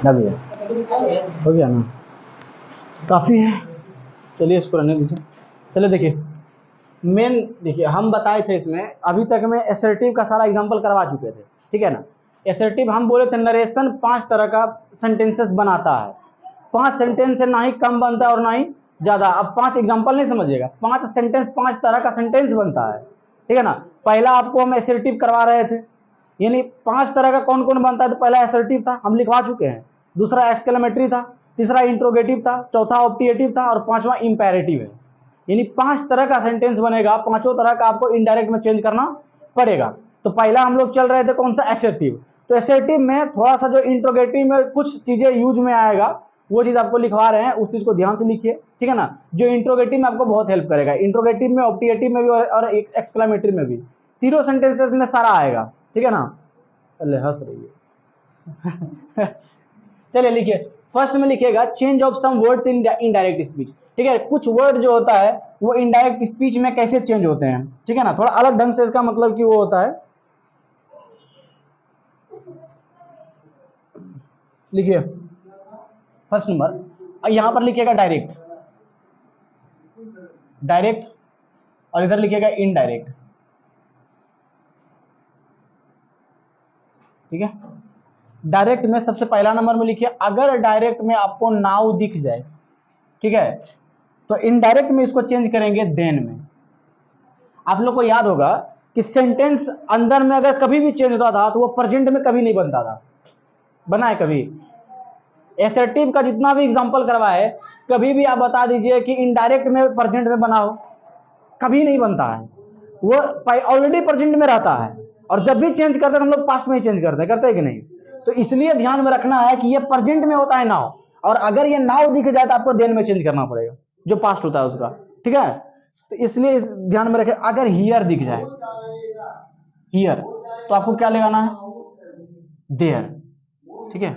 लग गया, हो गया ना, काफ़ी है। चलिए इसको रहने दीजिए। चलिए देखिए, मेन देखिए हम बताए थे इसमें, अभी तक में एसर्टिव का सारा एग्जांपल करवा चुके थे, ठीक है ना। एसर्टिव हम बोले थे नरेशन 5 तरह का सेंटेंसेस बनाता है, 5 सेंटेंस से ना ही कम बनता है और ना ही ज़्यादा। अब 5 एग्जांपल नहीं समझिएगा, 5 सेंटेंस, 5 तरह का सेंटेंस बनता है, ठीक है ना। पहला आपको हम एसर्टिव करवा रहे थे, यानी 5 तरह का कौन कौन बनता है। तो पहला एसर्टिव था, हम लिखवा चुके हैं। दूसरा एक्सक्लेमेटरी था, तीसरा इंट्रोगेटिव था, चौथा ऑप्टिएटिव था और पांचवा इंपेरेटिव है। यानी 5 तरह का सेंटेंस बनेगा, पांचों तरह का आपको इनडायरेक्ट में चेंज करना पड़ेगा। तो पहला हम लोग चल रहे थे कौन सा, एसर्टिव। तो एसर्टिव में थोड़ा सा जो इंट्रोगेटिव में कुछ चीजें यूज में आएगा, वो चीज आपको लिखवा रहे हैं, उस चीज को ध्यान से लिखिए, ठीक है ना। जो इंट्रोगेटिव में आपको बहुत हेल्प करेगा, इंट्रोगेटिव में, ऑप्टिएटिव में भी और एक्सक्लेमेटरी में भी, तीनों सेंटेंसेस में सारा आएगा, ठीक है ना। अरे हंस रही है। चलिए लिखिए, फर्स्ट में लिखिएगा change of some words in indirect speech, ठीक है। कुछ वर्ड जो होता है वो इनडायरेक्ट स्पीच में कैसे चेंज होते हैं, ठीक है ना, थोड़ा अलग ढंग से इसका मतलब कि वो होता है। लिखिए फर्स्ट नंबर, यहां पर लिखिएगा डायरेक्ट, डायरेक्ट, और इधर लिखिएगा इनडायरेक्ट, ठीक है। डायरेक्ट में सबसे पहला नंबर में लिखिए, अगर डायरेक्ट में आपको नाउ दिख जाए, ठीक है, तो इनडायरेक्ट में इसको चेंज करेंगे देन में। आप लोग को याद होगा कि सेंटेंस अंदर में अगर कभी भी चेंज होता था तो वो प्रेजेंट में कभी नहीं बनता था, बना है कभी? एसर्टिव का जितना भी एग्जांपल करवाए, कभी भी आप बता दीजिए कि इनडायरेक्ट में प्रेजेंट में बनाओ, कभी नहीं बनता है, वो ऑलरेडी प्रेजेंट में रहता है। और जब भी चेंज करते हैं हम लोग पास्ट में ही चेंज करते हैं कि नहीं। तो इसलिए ध्यान में रखना है कि ये प्रेजेंट में होता है नाउ, और अगर ये नाउ दिख जाए तो आपको देन में चेंज करना पड़ेगा, जो पास्ट होता है उसका, ठीक है। तो इसलिए ध्यान में रखें, अगर हियर दिख जाए, हियर, तो आपको क्या लगाना है, देयर, ठीक है।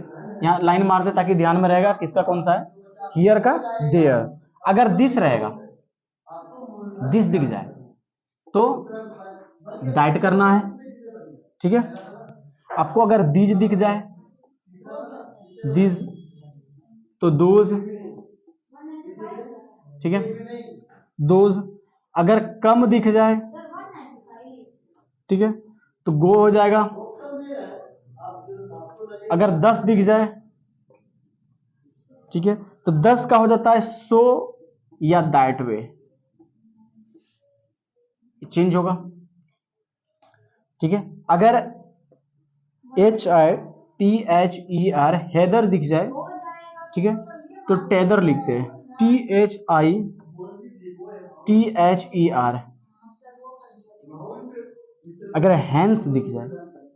यहाँ लाइन मार दे ताकि ध्यान में रहेगा किसका कौन सा है, हियर का, देयर। अगर दिस रहेगा, दिस दिख जाए तो दैट करना है, ठीक है। आपको अगर दीज दिख जाए, दीज, तो दोज, ठीक है, दोज। अगर कम दिख जाए, ठीक है, तो गो हो जाएगा। अगर 10 दिख जाए, ठीक है, तो 10 का हो जाता है सो या दैट वे, चेंज होगा, ठीक है। अगर HITHER हैदर दिख जाए, ठीक है, तो टेदर लिखते हैं, THITHER। अगर हैंस दिख जाए,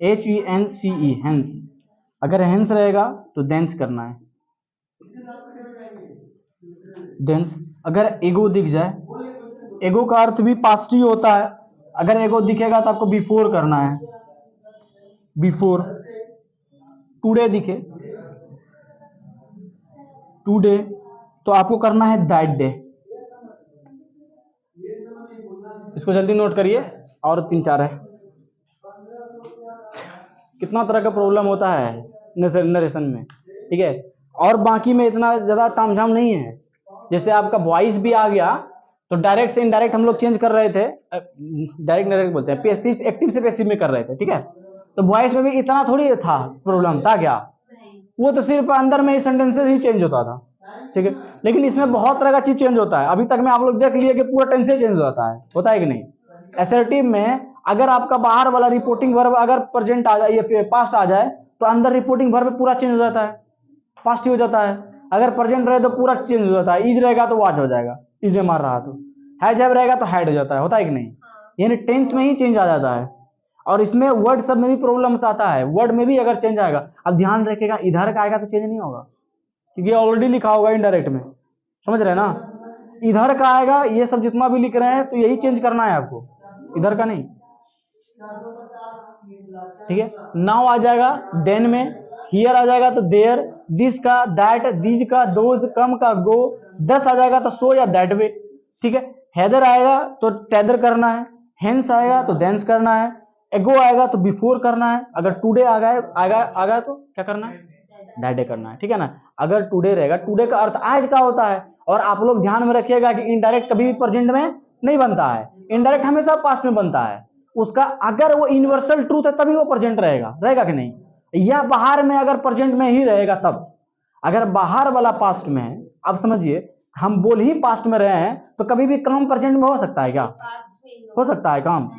HENCE, हैंस, अगर हैंस रहेगा तो देंस करना है, देंस। अगर एगो दिख जाए, एगो का अर्थ भी पास्ट ही होता है, अगर एगो दिखेगा तो आपको बिफोर करना है, बिफोर। टुडे दिखे, टुडे, तो आपको करना है दैट डे। इसको जल्दी नोट करिए, और 3-4 है। कितना तरह का प्रॉब्लम होता है नरेशन में, ठीक है। और बाकी में इतना ज्यादा तामझाम नहीं है। जैसे आपका वॉइस भी आ गया, तो डायरेक्ट से इनडायरेक्ट हम लोग चेंज कर रहे थे, डायरेक्ट डायरेक्ट बोलते हैं, पैसिव एक्टिव से पैसिव में कर रहे थे, ठीक है। तो वॉइस में भी इतना थोड़ी था, प्रॉब्लम था क्या, वो तो सिर्फ अंदर में ही सेंटेंसेस ही चेंज होता था, ठीक है। लेकिन इसमें बहुत तरह का चीज चेंज होता है। अभी तक में आप लोग देख लिए कि पूरा टेंस चेंज होता है कि नहीं। एसर्टिव में अगर आपका बाहर वाला रिपोर्टिंग वर्ब अगर प्रेजेंट आ जाए या पास्ट आ जाए, तो अंदर रिपोर्टिंग वर्ब पूरा चेंज हो जाता है, पास्ट ही हो जाता है। अगर प्रेजेंट रहे तो पूरा चेंज हो जाता है, इज रहेगा तो वाज हो जाएगा, इज मार रहा तो, हैज हैव रहेगा तो हैड हो जाता है, होता है कि नहीं। यानी टेंस में ही चेंज आ जाता है। और इसमें वर्ड सब में भी प्रॉब्लम्स आता है, वर्ड में भी अगर चेंज आएगा, अब ध्यान रखिएगा, इधर का आएगा तो चेंज नहीं होगा, क्योंकि ऑलरेडी लिखा होगा इनडायरेक्ट में, समझ रहे हैं ना। इधर का आएगा, ये सब जितना भी लिख रहे हैं तो यही चेंज करना है आपको, इधर का नहीं, ठीक है। नाउ आ जाएगा देन में, हियर आ जाएगा तो देयर, दिस का दैट, दीज का दोज, कम का गो, 10 आ जाएगा तो सो या दैट वे, ठीक है। हैदर आएगा तो टेदर करना है, हेंस आएगा तो देंस करना है, एगो आएगा तो बिफोर करना है, अगर टुडे आ गया तो क्या करना है, दैट डे करना है, ठीक है ना। अगर टुडे रहेगा, टुडे का अर्थ आज का होता है, और आप लोग ध्यान में रखिएगा कि इनडायरेक्ट कभी भी प्रेजेंट में नहीं बनता है, इनडायरेक्ट हमेशा पास्ट में बनता है। उसका अगर वो यूनिवर्सल ट्रूथ है तभी वो प्रेजेंट रहेगा, रहेगा कि नहीं, या बाहर में अगर प्रेजेंट में ही रहेगा तब। अगर बाहर वाला पास्ट में है, आप समझिए हम बोल ही पास्ट में रहे हैं तो कभी भी काम प्रेजेंट में हो सकता है क्या, हो सकता है काम।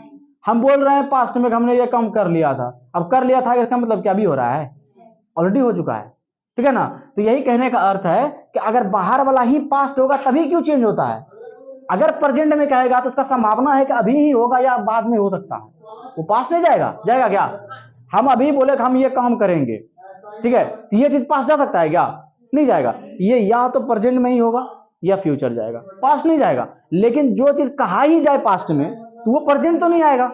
हम बोल रहे हैं पास्ट में हमने ये काम कर लिया था, अब कर लिया था इसका मतलब क्या भी हो रहा है, ऑलरेडी हो चुका है, ठीक है ना। तो यही कहने का अर्थ है कि अगर बाहर वाला ही पास्ट होगा तभी क्यों चेंज होता है। अगर प्रेजेंट में कहेगा तो उसका संभावना है कि अभी ही होगा या बाद में हो सकता है, वो पास्ट नहीं जाएगा, जाएगा क्या। हम अभी बोले कि हम ये काम करेंगे, ठीक है, तो ये चीज पास्ट जा सकता है क्या, नहीं जाएगा। ये या तो प्रेजेंट में ही होगा या फ्यूचर जाएगा, पास्ट नहीं जाएगा। लेकिन जो चीज कहा ही जाए पास्ट में तो वो प्रेजेंट तो नहीं आएगा,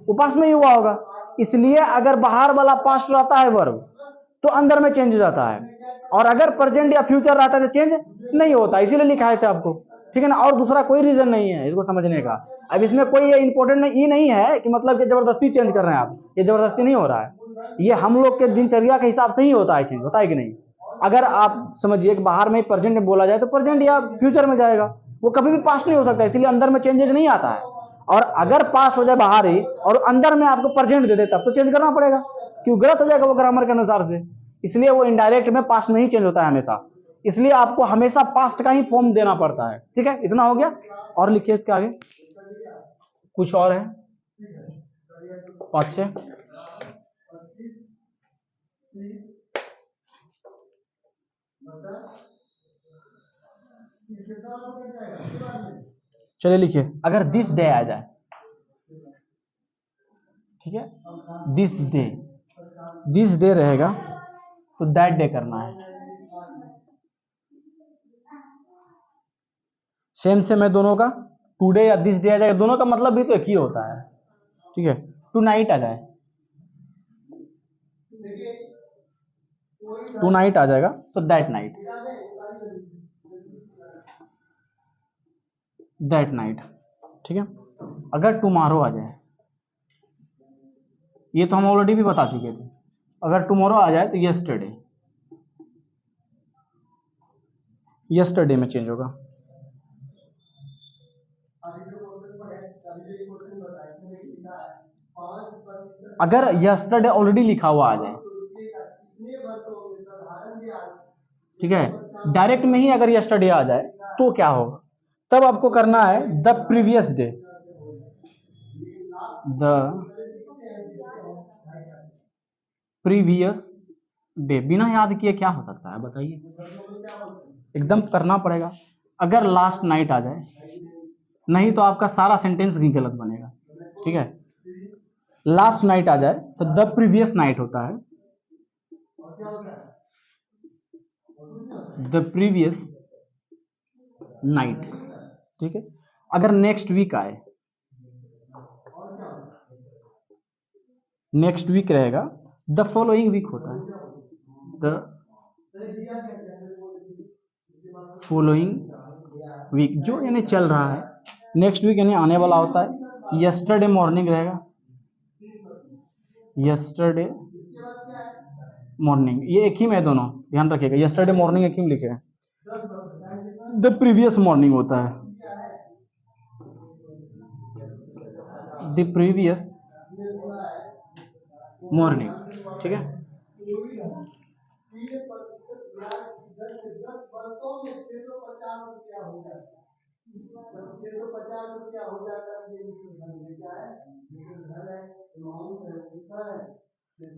वो पास्ट में ही हुआ होगा। इसलिए अगर बाहर वाला पास्ट रहता है वर्ब तो अंदर में चेंज हो जाता है, और अगर प्रेजेंट या फ्यूचर रहता है तो चेंज नहीं होता, इसीलिए लिखा है आपको, ठीक है ना। और दूसरा कोई रीजन नहीं है इसको समझने का। अब इसमें कोई ये इंपॉर्टेंट ये नहीं है कि मतलब कि जबरदस्ती चेंज कर रहे हैं आप, ये जबरदस्ती नहीं हो रहा है, ये हम लोग के दिनचर्या के हिसाब से ही होता है चेंज, होता है कि नहीं। अगर आप समझिए कि बाहर में प्रेजेंट में बोला जाए तो प्रेजेंट या फ्यूचर में जाएगा, वो कभी भी पास्ट नहीं हो सकता, इसीलिए अंदर में चेंजेस नहीं आता है। और अगर पास हो जाए बाहर ही और अंदर में आपको प्रेजेंट दे दे तब तो चेंज करना पड़ेगा, क्यों गलत हो जाएगा वो ग्रामर के अनुसार से। इसलिए वो इनडायरेक्ट में पास्ट में ही चेंज होता है हमेशा, इसलिए आपको हमेशा पास्ट का ही फॉर्म देना पड़ता है, ठीक है। इतना हो गया, और लिखिए इसके आगे कुछ और है, 5-6। चलिए लिखिए, अगर दिस डे आ जाए, ठीक है, दिस डे रहेगा तो दैट डे करना है। सेम से मैं दोनों का टुडे या दिस डे आ जाएगा, दोनों का मतलब भी तो एक ही होता है, ठीक है। टू नाइट आ जाए, टू नाइट आ जाएगा तो दैट नाइट, ठीक है। अगर टुमारो आ जाए, ये तो हम ऑलरेडी भी बता चुके थे, अगर टुमारो आ जाए तो यस्टरडे में चेंज होगा। अगर यस्टरडे ऑलरेडी लिखा हुआ आ जाए, ठीक है, डायरेक्ट में ही अगर यस्टरडे आ जाए तो क्या होगा, तब आपको करना है द प्रीवियस डे, बिना याद किए क्या हो सकता है बताइए, एकदम करना पड़ेगा। अगर लास्ट नाइट आ जाए, नहीं तो आपका सारा सेंटेंस भी गलत बनेगा, ठीक है। लास्ट नाइट आ जाए तो द प्रीवियस नाइट होता है, द प्रीवियस नाइट, ठीक है। अगर नेक्स्ट वीक आए, नेक्स्ट वीक रहेगा द फॉलोइंग वीक होता है, द फॉलोइंग वीक, जो यानी चल रहा है, नेक्स्ट वीक यानी आने वाला होता है। यस्टरडे मॉर्निंग रहेगा, यस्टरडे मॉर्निंग, ये एक ही में दोनों, ध्यान रखिएगा, यस्टरडे मॉर्निंग एक ही में लिखे हैं। द प्रीवियस मॉर्निंग होता है, द प्रीवियस मॉर्निंग, ठीक है।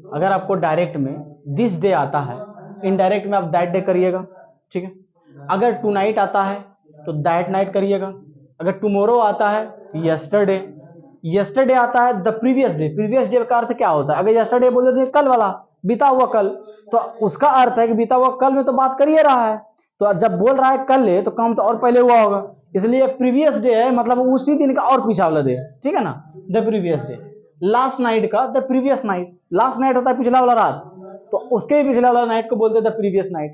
अगर आपको डायरेक्ट में दिस डे आता है, इनडायरेक्ट में आप दैट डे करिएगा, ठीक है। अगर टू नाइट आता है तो दैट नाइट करिएगा। अगर टुमारो आता है यस्टरडे, यस्टरडे आता है the previous day, previous day का अर्थ क्या होता है, अगर यस्टरडे बोल देते कल वाला, बीता हुआ कल, तो उसका अर्थ है कि बीता हुआ कल में तो बात कर ही रहा है, तो जब बोल रहा है कल है तो काम तो और पहले हुआ होगा, इसलिए प्रीवियस डे है मतलब उसी दिन का और पीछा वाला डे, ठीक है ना, the previous day. Last night का the previous night, last night होता है पिछला वाला रात, तो उसके ही पिछला वाला नाइट को बोलते हैं द प्रीवियस नाइट,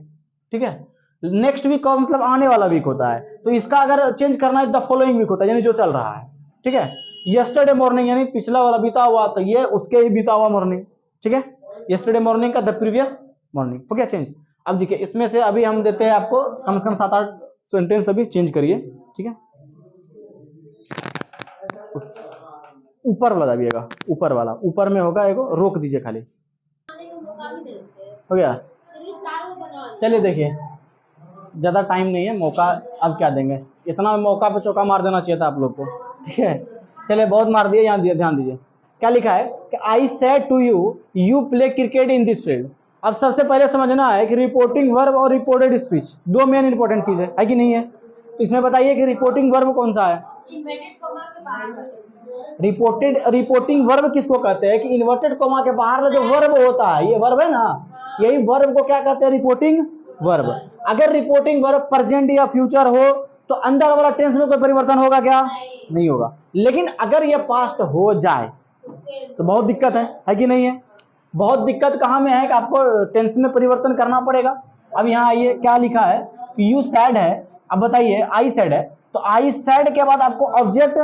ठीक है। नेक्स्ट वीक का मतलब आने वाला वीक होता है, तो इसका अगर चेंज करना है द फॉलोइंग वीक होता है, यानी जो चल रहा है, ठीक है। यस्टरडे मॉर्निंग यानी पिछला वाला बीता हुआ, तो ये उसके ही बीता हुआ मॉर्निंग, ठीक है। यस्टरडे मॉर्निंग का द प्रीवियस मॉर्निंग। हो गया चेंज। अब देखिए इसमें से अभी हम देते हैं आपको कम से कम 7-8 सेंटेंस अभी चेंज करिए, ठीक है। ऊपर वाला दबिएगा, ऊपर वाला, ऊपर में होगा एगो, रोक दीजिए खाली। हो गया। चलिए देखिए ज़्यादा टाइम नहीं है, मौका अब क्या देंगे, इतना मौका पे चौका मार देना चाहिए था आप लोग को, ठीक है। चलिए बहुत मार दिए, यहाँ दिए, ध्यान दीजिए क्या लिखा है कि I said to you you play cricket in this field. अब सबसे पहले समझना है कि रिपोर्टिंग वर्ब और रिपोर्टेड स्पीच दो मेन इंपॉर्टेंट चीज है कि नहीं है। तो इसमें बताइए कि रिपोर्टिंग वर्ब कौन सा है। रिपोर्टिंग वर्ब किसको कहते हैं कि इन्वर्टेड कोमा के बाहर जो वर्ब होता है, ये वर्ब है ना, यही वर्ब को क्या कहते हैं, रिपोर्टिंग वर्ब। अगर रिपोर्टिंग वर्ब प्रेजेंट या फ्यूचर हो तो अंदर वाला टेंस में कोई परिवर्तन होगा क्या, नहीं होगा। लेकिन अगर ये पास्ट हो जाए तो बहुत दिक्कत है कि नहीं है। बहुत दिक्कत कहाँ में है कि आपको टेंस में परिवर्तन करना पड़ेगा। अब यहाँ आइए क्या लिखा है कि यू सैड है, अब बताइए आई सैड है, तो आई सैड के बाद आपको ऑब्जेक्ट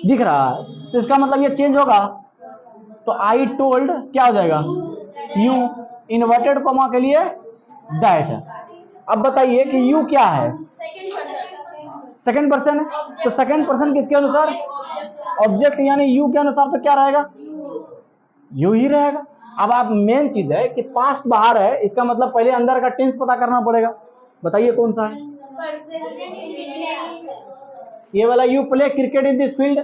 दिख रहा है तो इसका मतलब ये चेंज होगा। तो आई टोल्ड क्या हो जाएगा, यू, इन्वर्टेड कॉमा के लिए दैट। अब बताइए कि यू क्या है, सेकंड पर्सन है, तो सेकंड पर्सन किसके अनुसार, ऑब्जेक्ट यानी यू के अनुसार, तो क्या रहेगा, यू ही रहेगा। अब आप मेन चीज है कि पास्ट बाहर है, इसका मतलब पहले अंदर का टेंस पता करना पड़ेगा। बताइए कौन सा है, ये वाला you play cricket in this field,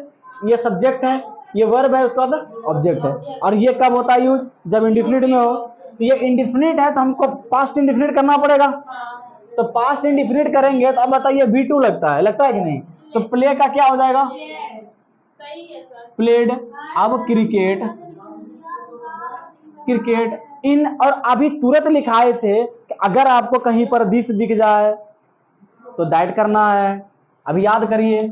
ये सब्जेक्ट है, ये वर्ब है, उसका मतलब ऑब्जेक्ट है। और ये कब होता है यूज, जब इंडिफिनिट में हो। तो ये इंडिफिनिट है तो हमको पास्ट इंडिफिनिट करना पड़ेगा। तो पास्ट इंडिफिनिट करेंगे तो अब बताइए V2 लगता है कि नहीं, तो प्ले का क्या हो जाएगा, प्लेड। अब क्रिकेट, क्रिकेट इन, और अभी तुरंत लिखाए थे कि अगर आपको कहीं पर दिस दिख जाए तो दैट करना है। अभी याद करिए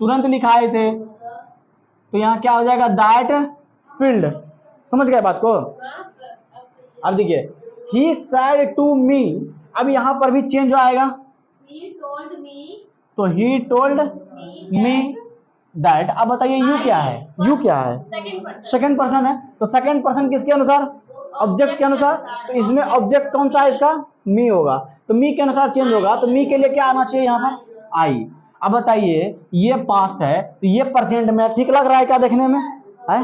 तुरंत लिखाए थे तो यहाँ क्या हो जाएगा, दैट फील्ड। समझ गए बात को। अब देखिए ही सेड टू मी, अब यहाँ पर भी चेंज हो आएगा, तो ही टोल्ड मी दैट। अब बताइए यू क्या है, यू क्या है, सेकंड पर्सन है, तो सेकंड पर्सन किसके अनुसार, ऑब्जेक्ट के अनुसार। तो इसमें ऑब्जेक्ट कौन सा है इसका, मी होगा, तो मी के अनुसार चेंज होगा। तो मी के लिए क्या आना चाहिए यहाँ पर, आई। अब बताइए ये पास्ट है तो ये प्रेजेंट में ठीक लग रहा है क्या देखने में है,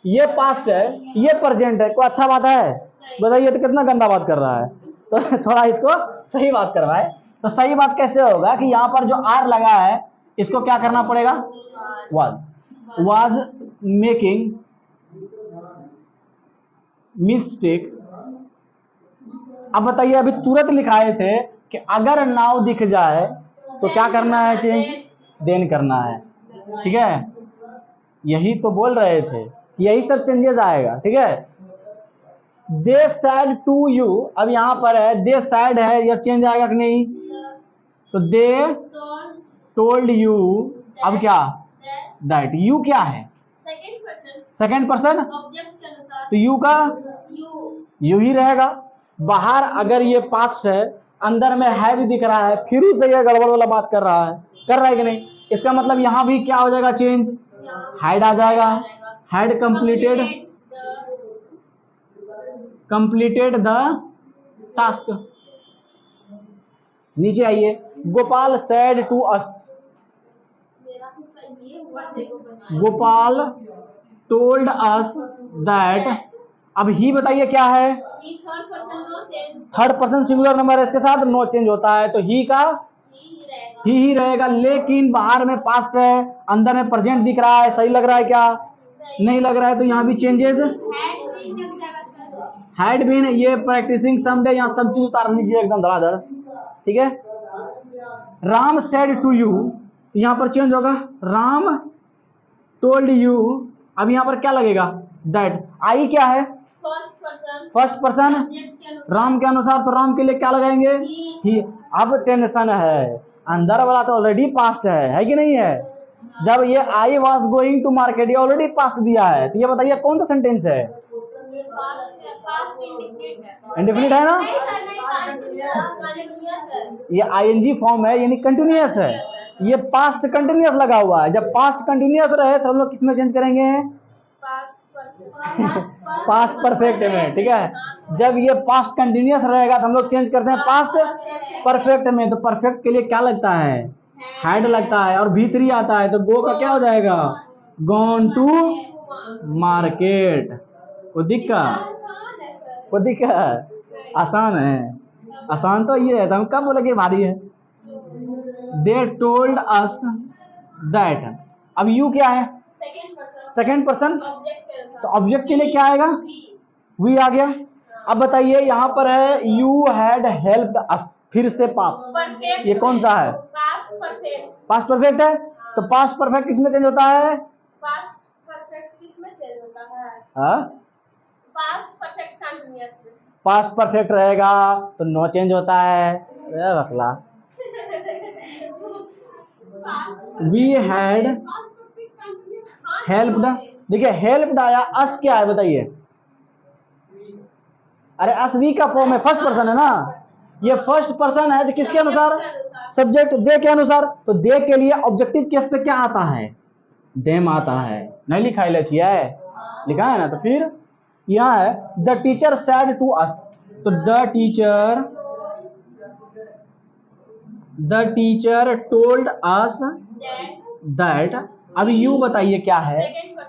ये पास्ट है ये प्रेजेंट है, कोई अच्छा बात है, बताइए तो कितना गंदा बात कर रहा है। तो थोड़ा इसको सही बात करवाए। तो सही बात कैसे होगा कि यहाँ पर जो आर लगा है इसको क्या करना पड़ेगा, was मेकिंग मिस्टेक। अब बताइए अभी तुरंत लिखाए थे कि अगर नाव दिख जाए तो क्या करना है, चेंज देन करना है, ठीक है। यही तो बोल रहे थे, यही सब चेंजेस आएगा, ठीक है। दे सैड टू यू, अब यहां पर है दे सैड है, यह चेंज आएगा कि नहीं, तो दे टोल्ड यू, अब क्या दैट, यू क्या है, सेकंड पर्सन, तो यू का यू ही रहेगा। बाहर अगर ये पास्ट है, अंदर में है भी दिख रहा है, फिर से ये गड़बड़ वाला बात कर रहा है कि नहीं। इसका मतलब यहां भी क्या हो जाएगा, चेंज, हाइड आ जाएगा, हाइड कंप्लीटेड द टास्क। नीचे आइए, Gopal said to us, Gopal told us that. अब ही बताइए क्या है, थर्ड पर्सन सिंगुलर नंबर है, इसके साथ नो चेंज होता है, तो ही का ही रहेगा। लेकिन बाहर में पास्ट है, अंदर में प्रेजेंट दिख रहा है, सही लग रहा है क्या, नहीं लग रहा है, तो यहाँ भी चेंजेस, हैड बीन, ये प्रैक्टिसिंग समडे, यहाँ सब चीज उतार लीजिए एकदम धड़ाधड़, ठीक है। राम सेड टू यू, यहाँ पर चेंज होगा, राम टोल्ड यू, अब यहाँ पर क्या लगेगा, दैट। आई क्या है, फर्स्ट पर्सन, राम के अनुसार, तो राम के लिए क्या लगाएंगे, ही। अब टेंशन है, अंदर वाला तो ऑलरेडी पास्ट है कि नहीं है। जब ये I was going to market, ये ऑलरेडी पास्ट दिया है, तो ये बताइए कौन सा सेंटेंस है, इंडेफिनिट है ना, ये आईएनजी फॉर्म है यानी कंटिन्यूअस है, ये पास्ट कंटिन्यूअस लगा हुआ है। जब पास्ट कंटिन्यूअस रहे तो हम लोग किसमें चेंज करेंगे, पास्ट परफेक्ट में, ठीक है। जब ये पास्ट कंटिन्यूअस रहेगा तो हम लोग चेंज करते हैं पास्ट परफेक्ट में। तो परफेक्ट के लिए क्या लगता है, हैड लगता है, और भीतरी आता है तो गो का क्या हो जाएगा, गॉन टू मार्केट। वो दिक्कत आसान है, आसान तो ये रहता है, कब बोला कि भारी है। दे टोल्ड अस दैट, अब यू क्या है, सेकेंड पर्सन, तो ऑब्जेक्ट के लिए क्या आएगा, वी आ गया। अब बताइए यहाँ पर है यू हैड हेल्प्ड अस, फिर से पास्ट, ये कौन सा है, पास्ट परफेक्ट है। तो पास्ट परफेक्ट किसमें चेंज होता है, पास्ट परफेक्ट रहेगा तो नो चेंज होता है, बकला। वी हैड हेल्प्ड, देखिए हेल्प्ड आया, अस क्या है बताइए, अरे अस वी का फॉर्म है, फर्स्ट पर्सन है ना, ये फर्स्ट पर्सन है तो किसके अनुसार, सब्जेक्ट दे के अनुसार। तो दे के लिए ऑब्जेक्टिव केस पे क्या आता है, देम आता है, नहीं लिखा है, लिखा है ना। तो फिर यहाँ है the teacher said to us, तो the teacher told us that. अब यू बताइए क्या है,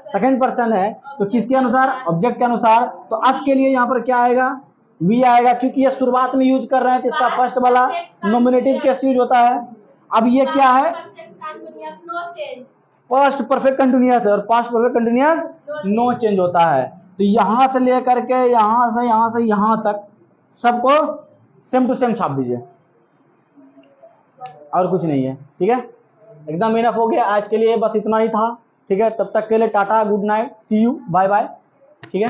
सेकंड पर्सन है तो किसके अनुसार, ऑब्जेक्ट के अनुसार। तो अस के लिए यहाँ पर क्या आएगा, वी आएगा, क्योंकि ये शुरुआत में यूज कर रहे हैं तो इसका फर्स्ट वाला नॉमिनेटिव केस यूज होता है। अब ये क्या है, पास्ट परफेक्ट कंटिन्यूअस है, और past perfect continuous no change होता है। तो यहां से लेकर के यहां से यहां तक सबको सेम टू सेम छाप दीजिए, और कुछ नहीं है, ठीक है। एकदम इनफ हो गया आज के लिए, बस इतना ही था, ठीक है। तब तक के लिए ta-ta, good night, see you, bye bye, ठीक है।